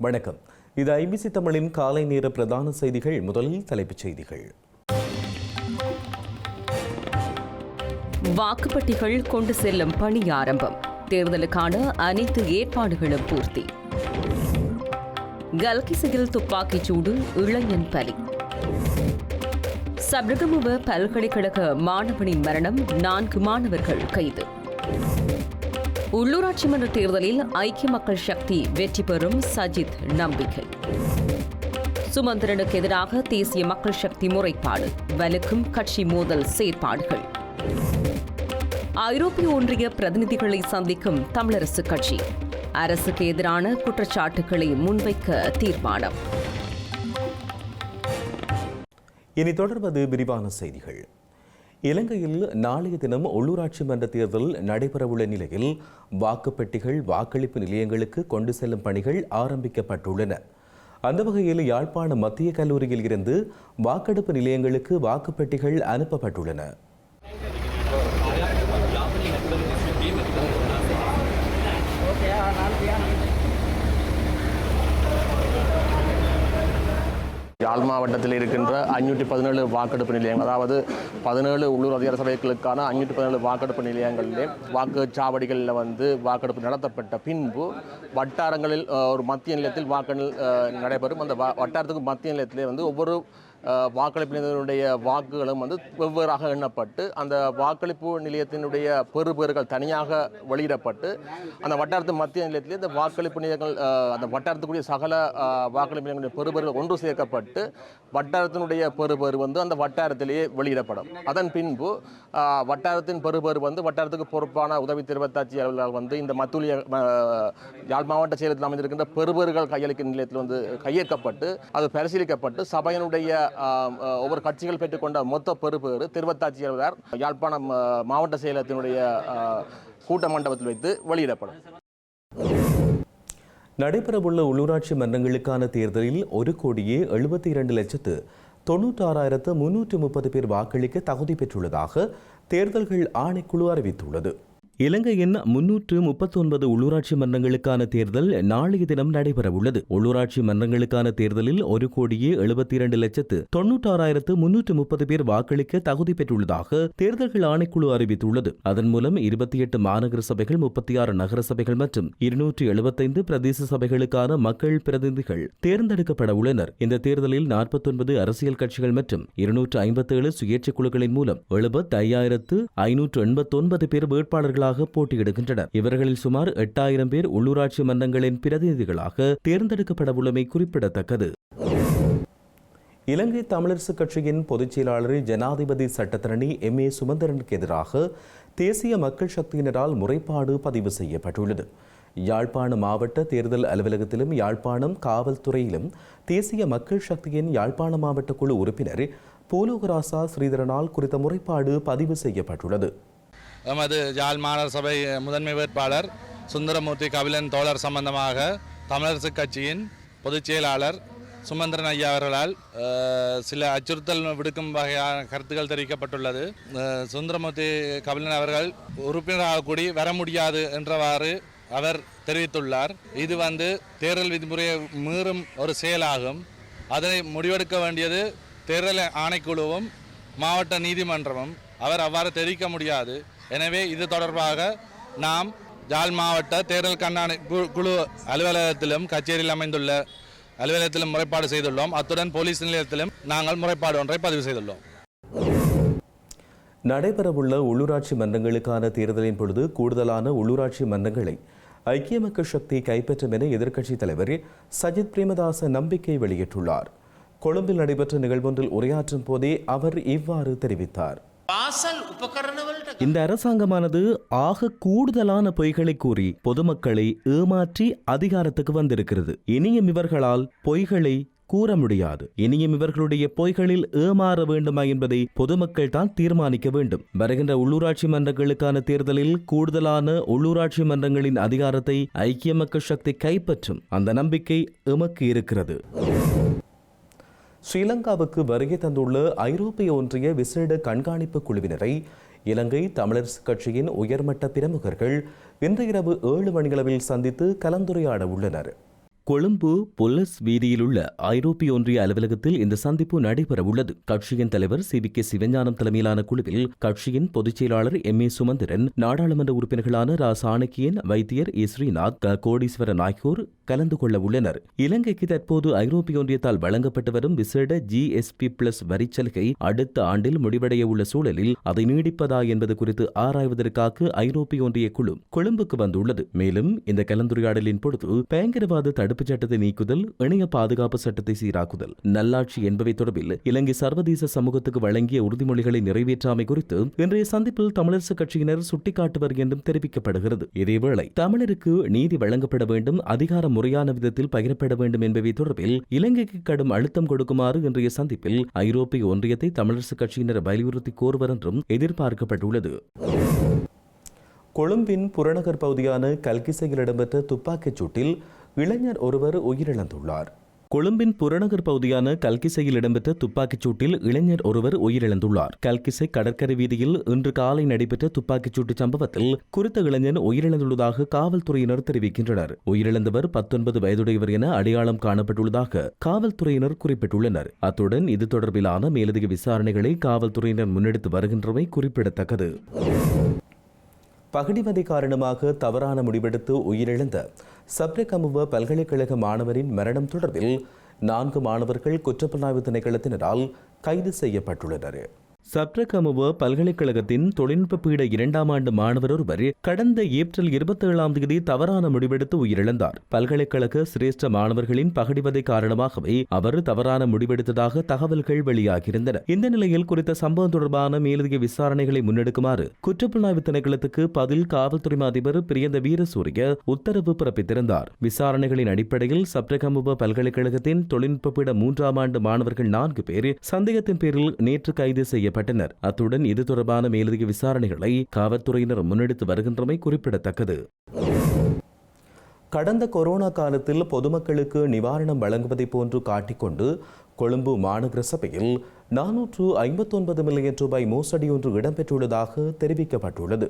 வணக்கம். இது ஐபிசி தமிழின் காலை நேர பிரதான செய்திகள். முதலில் தலைப்புச் செய்திகள். வாக்குப்பட்டிகள் கொண்டு செல்லும் பணி ஆரம்பம். தேர்தலுக்கான அனைத்து ஏற்பாடுகளும் பூர்த்தி. கல்கிசையில் துப்பாக்கிச் சூடு, இளைஞன் பலி. சப்ரகமுவ பல்கலைக்கழக மாணவனின் மரணம், 4 மாணவர்கள் கைது. உள்ளூராட்சி மன்ற தேர்தலில் ஐக்கிய மக்கள் சக்தி வெற்றி பெறும் சஜித் நம்பிக்கை. சுமந்திரனுக்கு எதிராக தேசிய மக்கள் சக்தி முறைப்பாடு, வலுக்கும் கட்சி மோதல் செயற்பாடுகள். ஐரோப்பிய ஒன்றிய பிரதிநிதிகளை சந்திக்கும் தமிழரசு கட்சி, அரசுக்கு எதிரான குற்றச்சாட்டுகளை முன்வைக்க தீர்மானம். இனி தொடர்வது விரிவான செய்திகள். இலங்கையில் நாளைய தினம் உள்ளூராட்சி மன்ற தேர்தல் நடைபெறவுள்ள நிலையில் வாக்குப்பெட்டிகள் வாக்களிப்பு நிலையங்களுக்கு கொண்டு செல்லும் பணிகள் ஆரம்பிக்கப்பட்டுள்ளன. அந்த வகையில் யாழ்ப்பாணம் மத்திய கல்லூரியில் இருந்து வாக்கெடுப்பு நிலையங்களுக்கு வாக்குப்பெட்டிகள் அனுப்பப்பட்டுள்ளன. யாழ் மாவட்டத்தில் இருக்கின்ற 517 வாக்கெடுப்பு நிலையங்கள், அதாவது 17 உள்ளூர் அதிகார சபைகளுக்கான 517 வாக்கெடுப்பு நிலையங்களிலே வாக்குச்சாவடிகளில் வாக்கெடுப்பு நடத்தப்பட்ட பின்பு வட்டாரங்களில் ஒரு மத்திய நிலையத்தில் வாக்குகள் நடைபெறும். அந்த வட்டாரத்துக்கு மத்திய நிலையத்திலே ஒவ்வொரு வாக்களிப்பினுடைய வாக்குகளும் வெவ்வேறாக எண்ணப்பட்டு அந்த வாக்களிப்பு நிலையத்தினுடைய பெறுபேறுகள் தனியாக வெளியிடப்பட்டு அந்த வட்டாரத்து மத்திய நிலையத்திலே இந்த வாக்களிப்பு நிலையங்கள் அந்த வட்டாரத்துக்குரிய சகல வாக்களிப்பு நிலையங்களுடைய பெறுபேறுகள் ஒன்று சேர்க்கப்பட்டு வட்டாரத்தினுடைய பெறுபேறு அந்த வட்டாரத்திலேயே வெளியிடப்படும். அதன் பின்பு வட்டாரத்தின் பெறுபேறு வட்டாரத்துக்கு பொறுப்பான உதவி தெரிவத்தாட்சி அலுவலர்கள் இந்த மத்துலிய யாழ் மாவட்ட செயலகத்தில் அமைந்திருக்கின்ற பெறுபேறுகள் கையளிக்கும் நிலையத்தில் கையேற்கப்பட்டு அது பரிசீலிக்கப்பட்டு சபையினுடைய ஒவ்வொரு கட்சிகள் பெற்றுக்கொண்ட மொத்த பெறுபேறு தெரிவத்தாட்சி அலுவலர் யாழ்ப்பாணம் மாவட்ட செயலகத்தினுடைய கூட்ட மண்டபத்தில் வைத்து வெளியிடப்படும். நடைபெறவுள்ள உள்ளூராட்சி மன்றங்களுக்கான தேர்தலில் 1,72,96,330 பேர் வாக்களிக்க தகுதி பெற்றுள்ளதாக தேர்தல்கள் ஆணைக்குழு அறிவித்துள்ளது. இலங்கையின் 339 உள்ளூராட்சி மன்றங்களுக்கான தேர்தல் நாளைய தினம் நடைபெறவுள்ளது. உள்ளூராட்சி மன்றங்களுக்கான தேர்தலில் 1,72,96,330 பேர் வாக்களிக்க தகுதி பெற்றுள்ளதாக தேர்தல்கள் ஆணைக்குழு அறிவித்துள்ளது. அதன் மூலம் 28 மாநகர சபைகள், 36 நகர சபைகள் மற்றும் 275 பிரதேச சபைகளுக்கான மக்கள் பிரதிநிதிகள் தேர்ந்தெடுக்கப்பட உள்ளனர். இந்த தேர்தலில் 49 அரசியல் கட்சிகள் மற்றும் 257 சுயேட்சை குழுக்களின் மூலம் 75,589 பேர் வேட்பாளர்களாக போட்டியிடுகின்றனர். இவர்களில் சுமார் 8,000 பேர் உள்ளூராட்சி மன்றங்களின் பிரதிநிதிகளாக தேர்ந்தெடுக்கப்படவுள்ளமை குறிப்பிடத்தக்கது. இலங்கை தமிழரசு கட்சியின் பொதுச் செயலாளர் ஜனாதிபதி சட்டத்தரணி M.A. சுமந்திரனுக்கு எதிராக தேசிய மக்கள் சக்தியினரால் முறைப்பாடு பதிவு செய்யப்பட்டுள்ளது. யாழ்ப்பாணம் மாவட்ட தேர்தல் அலுவலகத்திலும் யாழ்ப்பாணம் காவல்துறையிலும் தேசிய மக்கள் சக்தியின் யாழ்ப்பாணம் மாவட்ட குழு உறுப்பினர் போலோகராசா ஸ்ரீதரனால் குறித்த முறைப்பாடு பதிவு செய்யப்பட்டுள்ளது. எமது யாழ் மாநகர சபை முதன்மை வேட்பாளர் சுந்தரமூர்த்தி கபிலன் தோழர் சம்பந்தமாக தமிழரசு கட்சியின் பொதுச் செயலாளர் சுமந்திரன் ஐயா அவர்களால் சில அச்சுறுத்தல் விடுக்கும் வகையான கருத்துக்கள் தெரிவிக்கப்பட்டுள்ளது. சுந்தரமூர்த்தி கபிலன் அவர்கள் உறுப்பினராக கூடி வர முடியாது என்றவாறு அவர் தெரிவித்துள்ளார். இது தேர்தல் விதிமுறையை மீறும் ஒரு செயலாகும். அதனை முடிவெடுக்க வேண்டியது தேர்தல் ஆணைக்குழுவும் மாவட்ட நீதிமன்றமும். அவர் அவ்வாறு தெரிவிக்க முடியாது. எனவே இது தொடர்பாக நாம் யாழ் மாவட்ட தேர்தல் கண்காணிப்பு குழு அலுவலகத்திலும் கச்சேரியில் அமைந்துள்ள அலுவலகத்திலும் முறைப்பாடு செய்துள்ளோம். அத்துடன் போலீஸ் நிலையத்திலும் நாங்கள் முறைப்பாடு ஒன்றை பதிவு செய்துள்ளோம். நடைபெறவுள்ள உள்ளூராட்சி மன்றங்களுக்கான தேர்தலின் பொழுது கூடுதலான உள்ளூராட்சி மன்றங்களை ஐக்கிய மக்கள் சக்தி கைப்பற்றும் என எதிர்க்கட்சித் தலைவர் சஜித் பிரேமதாச நம்பிக்கை வெளியிட்டுள்ளார். கொழும்பில் நடைபெற்ற நிகழ்வொன்றில் உரையாற்றும் போதே அவர் இவ்வாறு தெரிவித்தார். இந்த அரசாங்கமானது ஆக கூடுதலான பொய்களை கூறி பொதுமக்களை ஏமாற்றி அதிகாரத்துக்கு வந்திருக்கிறது. இனியும் இவர்களால் பொய்களை கூற முடியாது. இனியும் இவர்களுடைய பொய்களில் ஏமாற வேண்டுமா என்பதை பொதுமக்கள் தான் தீர்மானிக்க வேண்டும். வருகின்ற உள்ளூராட்சி மன்றங்களுக்கான தேர்தலில் கூடுதலான உள்ளூராட்சி மன்றங்களின் அதிகாரத்தை ஐக்கிய மக்கள் சக்தி கைப்பற்றும் அந்த நம்பிக்கை எமக்கு இருக்கிறது. ஸ்ரீலங்காவுக்கு வருகை தந்துள்ள ஐரோப்பிய ஒன்றிய விசேட கண்காணிப்பு குழுவினரை இலங்கை தமிழரசு கட்சியின் உயர்மட்ட பிரமுகர்கள் இன்று இரவு 7 மணியளவில் சந்தித்து கலந்துரையாட உள்ளனர். கொழும்பு பொல்லஸ் வீதியில் உள்ள ஐரோப்பிய ஒன்றிய அலுவலகத்தில் இந்த சந்திப்பு நடைபெறவுள்ளது. கட்சியின் தலைவர் CVK சிவஞானம் தலைமையிலான குழுவில் கட்சியின் பொதுச் செயலாளர் MA சுமந்திரன், நாடாளுமன்ற உறுப்பினர்களான ரா சாணக்கியன், வைத்தியர் ஸ்ரீநாத், கோடீஸ்வரன் ஆகியோர் கலந்து கொள்ள உள்ளனர். இலங்கைக்கு தற்போது ஐரோப்பிய ஒன்றியத்தால் வழங்கப்பட்டு வரும் விசேட GSP+ வரிச்சலுகை அடுத்த ஆண்டில் முடிவடைய உள்ள சூழலில் அதை நீடிப்பதா என்பது குறித்து ஆராய்வதற்காக ஐரோப்பிய ஒன்றிய குழு கொழும்புக்கு வந்துள்ளது. மேலும் இந்த கலந்துரையாடலின் பொழுது பயங்கரவாத தடுப்புச் சட்டத்தை நீக்குதல், இணைய பாதுகாப்பு சட்டத்தை சீராக்குதல், நல்லாட்சி என்பவை தொடர்பில் இலங்கை சர்வதேச சமூகத்துக்கு வழங்கிய உறுதிமொழிகளை நிறைவேற்றாமை குறித்து இன்றைய சந்திப்பில் தமிழரசுக் கட்சியினர் சுட்டிக்காட்டுவர் என்றும் தெரிவிக்கப்படுகிறது. இதேவேளை தமிழருக்கு நீதி வழங்கப்பட வேண்டும், அதிகாரம் முறையான விதத்தில் பகிரப்பட வேண்டும் என்பவை தொடர்பில் இலங்கைக்கு கடும் அழுத்தம் கொடுக்குமாறு இன்றைய சந்திப்பில் ஐரோப்பிய ஒன்றியத்தை தமிழரசுக் கட்சியினர் வலியுறுத்தி கோருவர் என்றும் எதிர்பார்க்கப்பட்டுள்ளது. கொழும்பின் புறநகர் பகுதியான கல்கிசையில் இடம்பெற்ற துப்பாக்கிச் சூட்டில் இளைஞர் ஒருவர் உயிரிழந்துள்ளார். கொழும்பின் புறநகர் பகுதியான கல்கிசையில் இடம்பெற்ற துப்பாக்கிச் சூட்டில் இளைஞர் ஒருவர் உயிரிழந்துள்ளார். கல்கிசை கடற்கரை வீதியில் இன்று காலை நடைபெற்ற துப்பாக்கிச் சூட்டு சம்பவத்தில் குறித்த இளைஞர் உயிரிழந்துள்ளதாக காவல்துறையினர் தெரிவிக்கின்றனர். உயிரிழந்தவர் 19 வயதுடையவர் என அடையாளம் காணப்பட்டுள்ளதாக காவல்துறையினர் குறிப்பிட்டுள்ளனர். அத்துடன் இது தொடர்பிலான மேலதிக விசாரணைகளை காவல்துறையினர் முன்னெடுத்து வருகின்றமை குறிப்பிடத்தக்கது. பகடிமதி காரணமாக தவறான முடிவெடுத்து உயிரிழந்த சப்ரகமுவ பல்கலைக்கழக மாணவரின் மரணம் தொடர்பில் 4 மாணவர்கள் குற்றப்புலனாய்வு திணைக்களத்தினரால் கைது செய்யப்பட்டுள்ளனர். சப்ரகமுவ பல்கலைக்கழகத்தின் தொழில்நுட்ப பீட 2ஆம் ஆண்டு மாணவர் ஒருவர் கடந்த ஏப்ரல் 27ஆம் தேதி தவறான முடிவெடுத்து உயிரிழந்தார். பல்கலைக்கழக சிரேஷ்ட மாணவர்களின் பகடிவதை காரணமாகவே அவர் தவறான முடிவெடுத்ததாக தகவல்கள் வெளியாகியிருந்தன. இந்த நிலையில் குறித்த சம்பவம் தொடர்பான மேலதிக விசாரணைகளை முன்னெடுக்குமாறு குற்றப்புலனாய்வு திணைக்களத்துக்கு பதில் காவல்துறை அதிபர் பிரியந்த வீரசூரிய உத்தரவு பிறப்பித்திருந்தார். விசாரணைகளின் அடிப்படையில் சப்ரகமுவ பல்கலைக்கழகத்தின் தொழில்நுட்ப பீட 3ஆம் ஆண்டு மாணவர்கள் 4 பேர் சந்தேகத்தின் பேரில் நேற்று கைது செய்ய அத்துடன் இது தொடர்பான மேலதிக விசாரணைகளை காவல்துறையினர் முன்னெடுத்து வருகின்றமை குறிப்பிடத்தக்கது. கடந்த கொரோனா காலத்தில் பொதுமக்களுக்கு நிவாரணம் வழங்குவதை போன்று காட்டிக்கொண்டு கொழும்பு மாநகர சபையில் 459 மில்லியன் ரூபாய் மோசடி ஒன்று இடம்பெற்றுள்ளதாக தெரிவிக்கப்பட்டுள்ளது.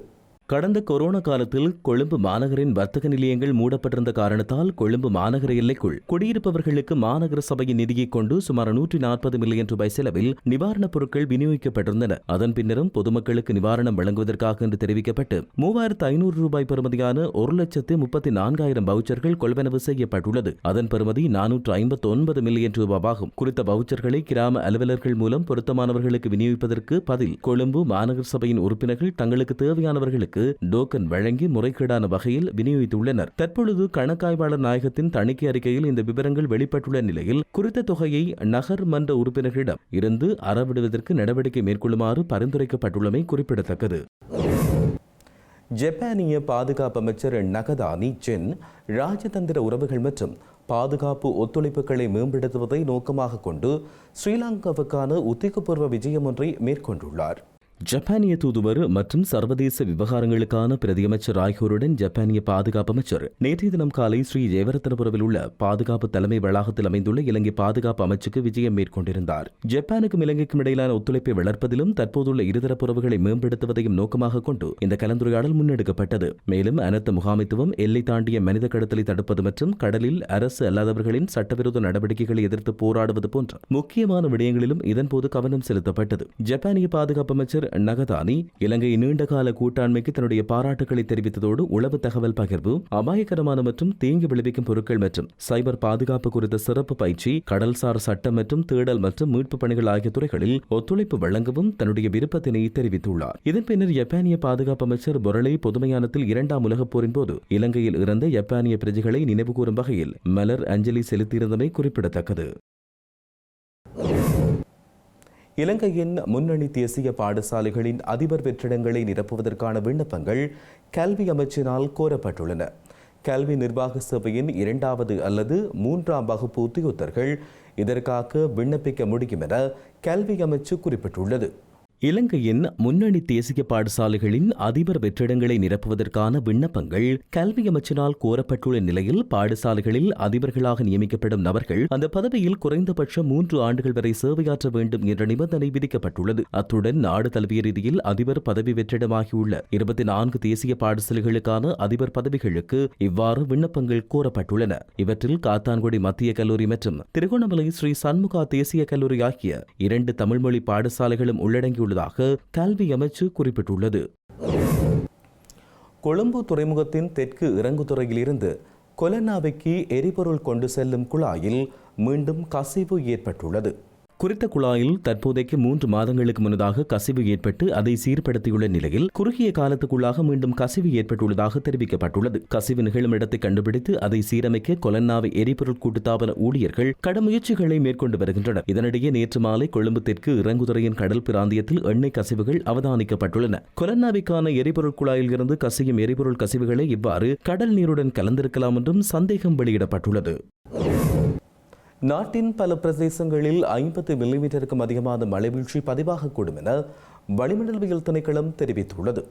கடந்த கொரோனா காலத்தில் கொழும்பு மாநகரின் வர்த்தக நிலையங்கள் மூடப்பட்டிருந்த காரணத்தால் கொழும்பு மாநகர எல்லைக்குள் குடியிருப்பவர்களுக்கு மாநகர சபையின் நிதியை கொண்டு சுமார் 140 மில்லியன் ரூபாய் செலவில் நிவாரணப் பொருட்கள் விநியோகிக்கப்பட்டிருந்தன. அதன் பின்னரும் பொதுமக்களுக்கு நிவாரணம் வழங்குவதற்காக என்று தெரிவிக்கப்பட்டு 3500 ரூபாய் பெறுமதியான 1,34,000 வவுச்சர்கள் கொள்வனவு செய்யப்பட்டுள்ளது. அதன் பெறுமதி 459 மில்லியன் ரூபாவாகும். குறித்த வவுச்சர்களை கிராம அலுவலர்கள் மூலம் பொருத்தமானவர்களுக்கு விநியோகிப்பதற்கு பதில் கொழும்பு மாநகர சபையின் உறுப்பினர்கள் தங்களுக்கு தேவையானவர்களுக்கு டோக்கன் வழங்கி முறைகேடான வகையில் விநியோகித்துள்ளனர். தற்பொழுது கணக்காய்வாளர் நாயகத்தின் தணிக்கை அறிக்கையில் இந்த விவரங்கள் வெளிப்பட்டுள்ள நிலையில் குறித்த தொகையை நகர் மன்ற உறுப்பினர்களிடம் இருந்து அறவிடுவதற்கு நடவடிக்கை மேற்கொள்ளுமாறு பரிந்துரைக்கப்பட்டுள்ளமை குறிப்பிடத்தக்கது. ஜப்பானிய பாதுகாப்பு அமைச்சர் நகதானி ஜென் ராஜதந்திர உறவுகள் மற்றும் பாதுகாப்பு ஒத்துழைப்புகளை மேம்படுத்துவதை நோக்கமாக கொண்டு ஸ்ரீலங்காவுக்கான உத்தியோகபூர்வ விஜயம் ஒன்றை மேற்கொண்டுள்ளார். ஜப்பானிய தூதுவர் மற்றும் சர்வதேச விவகாரங்களுக்கான பிரதியமைச்சர் ஆகியோருடன் ஜப்பானிய பாதுகாப்பு அமைச்சர் நேற்றைய தினம் காலை ஸ்ரீ ஜெயவர்தனபுரவில் உள்ள பாதுகாப்பு தலைமை வளாகத்தில் அமைந்துள்ள இலங்கை பாதுகாப்பு அமைச்சுக்கு விஜயம் மேற்கொண்டிருந்தார். ஜப்பானுக்கும் இலங்கைக்கும் இடையிலான ஒத்துழைப்பை வளர்ப்பதிலும் தற்போதுள்ள இருதரப்பு உறவுகளை மேம்படுத்துவதையும் நோக்கமாக கொண்டு இந்த கலந்துரையாடல் முன்னெடுக்கப்பட்டது. மேலும் அனர்த்த முகாமைத்துவம், எல்லை தாண்டிய மனித கடத்தலை தடுப்பது மற்றும் கடலில் அரசு அல்லாதவர்களின் சட்டவிரோத நடவடிக்கைகளை எதிர்த்து போராடுவது போன்ற முக்கியமான விடயங்களிலும் இதன்போது கவனம் செலுத்தப்பட்டது. ஜப்பானிய பாதுகாப்பு அமைச்சர் நகதானி இலங்கை நீண்டகால கூட்டாண்மைக்கு தன்னுடைய பாராட்டுகளை தெரிவித்ததோடு உளவு தகவல் பகிர்வு, அபாயகரமான மற்றும் தீங்கு விளைவிக்கும் பொருட்கள் மற்றும் சைபர் பாதுகாப்பு குறித்த சிறப்பு பயிற்சி, கடல்சார் சட்டம் மற்றும் தேடல் மற்றும் மீட்பு பணிகள் ஆகிய துறைகளில் ஒத்துழைப்பு வழங்கவும் தன்னுடைய விருப்பத்தினை தெரிவித்துள்ளார். இதன் பின்னர் ஜப்பானிய பாதுகாப்பு அமைச்சர் பொரளை பொதுமையானத்தில் 2ஆம் உலகப் போரின் போது இலங்கையில் இறந்த ஜப்பானிய பிரஜைகளை நினைவுகூரும் வகையில் மலர் அஞ்சலி செலுத்தியிருந்தமை குறிப்பிடத்தக்கது. இலங்கையின் முன்னணி தேசிய பாடசாலைகளின் அதிபர் வெற்றிடங்களை நிரப்புவதற்கான விண்ணப்பங்கள் கல்வி அமைச்சினால் கோரப்பட்டுள்ளன. கல்வி நிர்வாக சபையின் 2வது அல்லது 3ஆம் வகுப்பு உத்தியோகத்தர்கள் இதற்காக விண்ணப்பிக்க முடியும் என கல்வி அமைச்சு குறிப்பிட்டுள்ளது. இலங்கையின் முன்னணி தேசிய பாடசாலைகளின் அதிபர் வெற்றிடங்களை நிரப்புவதற்கான விண்ணப்பங்கள் கல்வி அமைச்சினால் கோரப்பட்டுள்ள நிலையில் பாடசாலைகளில் அதிபர்களாக நியமிக்கப்படும் நபர்கள் அந்த பதவியில் குறைந்தபட்சம் 3 ஆண்டுகள் வரை சேவையாற்ற வேண்டும் என்ற நிபந்தனை விதிக்கப்பட்டுள்ளது. அத்துடன் நாடு தழுவிய ரீதியில் அதிபர் பதவி வெற்றிடமாகியுள்ள 24 தேசிய பாடசாலைகளுக்கான அதிபர் பதவிகளுக்கு இவ்வாறு விண்ணப்பங்கள் கோரப்பட்டுள்ளன. இவற்றில் காத்தான்குடி மத்திய கல்லூரி மற்றும் திருகோணமலை ஸ்ரீ சண்முகா தேசிய கல்லூரி ஆகிய 2 தமிழ்மொழி பாடசாலைகளும் உள்ளடங்கியுள்ளதாக கல்வி அமைச்சு குறிப்பிட்டுள்ளது. கொழும்பு துறைமுகத்தின் தெற்கு இறங்குதுறையிலிருந்து கொலன்னாவைக்கு எரிபொருள் கொண்டு செல்லும் குழாயில் மீண்டும் கசிவு ஏற்பட்டுள்ளது. குறித்த குழாயில் தற்போதைக்கு 3 மாதங்களுக்கு முன்னதாக கசிவு ஏற்பட்டு அதை சீர்படுத்தியுள்ள நிலையில் குறுகிய காலத்துக்குள்ளாக மீண்டும் கசிவு ஏற்பட்டுள்ளதாக தெரிவிக்கப்பட்டுள்ளது. கசிவு நிகழும் இடத்தை கண்டுபிடித்து அதை சீரமைக்க கொலன்னாவை எரிபொருள் கூட்டுத்தாபன ஊழியர்கள் கடும் முயற்சிகளை மேற்கொண்டு வருகின்றனர். இதனிடையே நேற்று மாலை கொழும்பு தெற்கு இறங்குதுறையின் கடல் பிராந்தியத்தில் எண்ணெய் கசிவுகள் அவதானிக்கப்பட்டுள்ளன. கொலன்னாவிற்கான எரிபொருள் குழாயில் இருந்து கசியும் எரிபொருள் கசிவுகளை இவ்வாறு கடல் நீருடன் கலந்திருக்கலாம் என்றும் சந்தேகம் வெளியிடப்பட்டுள்ளது. நாட்டின் பல பிரதேசங்களில் 50 மில்லிமீட்டருக்கும் அதிகமான மழைவீழ்ச்சி பதிவாகக்கூடும் என வளிமண்டலவியல் திணைக்களம் தெரிவித்துள்ளது.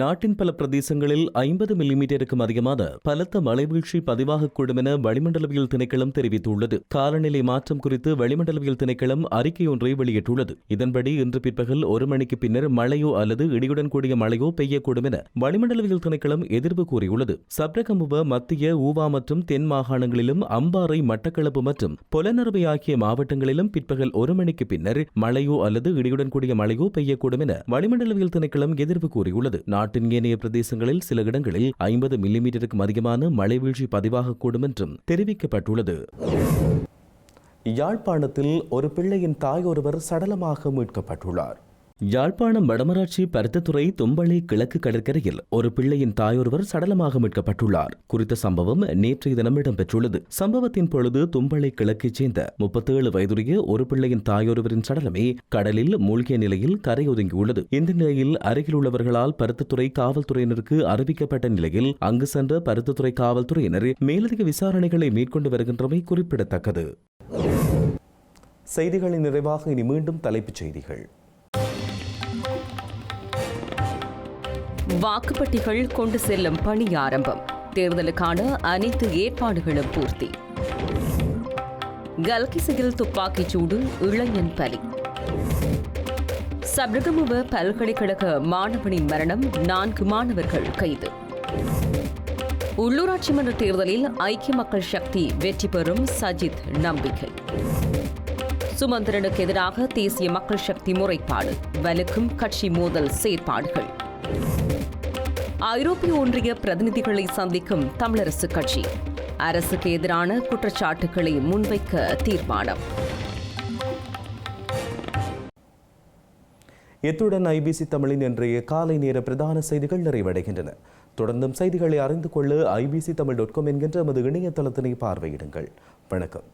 நாட்டின் பல பிரதேசங்களில் 50 மில்லிமீட்டருக்கும் அதிகமான பலத்த மழைவீழ்ச்சி பதிவாகக்கூடும் என வளிமண்டலவியல் திணைக்களம் தெரிவித்துள்ளது. காலநிலை மாற்றம் குறித்து வளிமண்டலவியல் திணைக்களம் அறிக்கை ஒன்றை வெளியிட்டுள்ளது. இதன்படி இன்று பிற்பகல் 1 மணிக்கு பின்னர் மழையோ அல்லது இடியுடன் கூடிய மழையோ பெய்யக்கூடும் என வளிமண்டலவியல் திணைக்களம் எதிர்ப்பு கூறியுள்ளது. சப்ரகமுவ, மத்திய, ஊவா மற்றும் தென் மாகாணங்களிலும் அம்பாறை, மட்டக்களப்பு மற்றும் பொலனறுவை ஆகிய மாவட்டங்களிலும் பிற்பகல் 1 மணிக்கு பின்னர் மழையோ அல்லது இடியுடன் கூடிய மழையோ பெய்யக்கூடும் என வளிமண்டலவியல் திணைக்களம் எதிர்ப்பு கூறியுள்ளது. நாட்டின் ஏனைய பிரதேசங்களில் சில இடங்களில் 50 மில்லிமீட்டருக்கும் அதிகமான மழை வீழ்ச்சி பதிவாகக்கூடும் என்றும் தெரிவிக்கப்பட்டுள்ளது. யாழ்ப்பாணத்தில் ஒரு பிள்ளையின் தாய் ஒருவர் சடலமாக மீட்கப்பட்டுள்ளார். யாழ்ப்பாணம் வடமராட்சி பருத்தித்துறை தும்பளை கிழக்கு கடற்கரையில் ஒரு பிள்ளையின் தாயொருவர் சடலமாக மீட்கப்பட்டுள்ளார். குறித்த சம்பவம் நேற்றைய தினம் இடம்பெற்றுள்ளது. சம்பவத்தின் பொழுது தும்பளை கிழக்கைச் சேர்ந்த 37 வயதுடைய ஒரு பிள்ளையின் தாயொருவரின் சடலமே கடலில் மூழ்கிய நிலையில் கரையொதுங்கியுள்ளது. இந்த நிலையில் அருகில் உள்ளவர்களால் பருத்தித்துறை காவல்துறையினருக்கு அறிவிக்கப்பட்ட நிலையில் அங்கு சென்ற பருத்தித்துறை காவல்துறையினர் மேலதிக விசாரணைகளை மேற்கொண்டு வருகின்றமை குறிப்பிடத்தக்கது. செய்திகளின் நிறைவாக இனி மீண்டும் தலைப்புச் செய்திகள். வாக்குப்பட்டிகள் கொண்டு செல்லும் பணி ஆரம்பம். தேர்தலுக்கான அனைத்து ஏற்பாடுகளும் பூர்த்தி. கல்கிசையில் துப்பாக்கிச் சூடு, இளைஞன் பலி. சப்ரகமுவ பல்கலைக்கழக மாணவனின் மரணம், 4 மாணவர்கள் கைது. உள்ளூராட்சி மன்ற தேர்தலில் ஐக்கிய மக்கள் சக்தி வெற்றி பெறும் சஜித் நம்பிக்கை. சுமந்திரனுக்கு எதிராக தேசிய மக்கள் சக்தி முறைப்பாடு, வலுக்கும் கட்சி மோதல் செயற்பாடுகள். ஐரோப்பிய ஒன்றிய பிரதிநிதிகளை சந்திக்கும் தமிழரசு கட்சி, அரசுக்கு எதிரான குற்றச்சாட்டுகளை முன்வைக்க தீர்மானம். இத்துடன் ஐபிசி தமிழின் இன்றைய காலை நேர பிரதான செய்திகள் நிறைவடைகின்றன. தொடர்ந்தும் செய்திகளை அறிந்து கொள்ள ibctamil.com என்கின்ற நமது இணையதளத்தினை பார்வையிடுங்கள். வணக்கம்.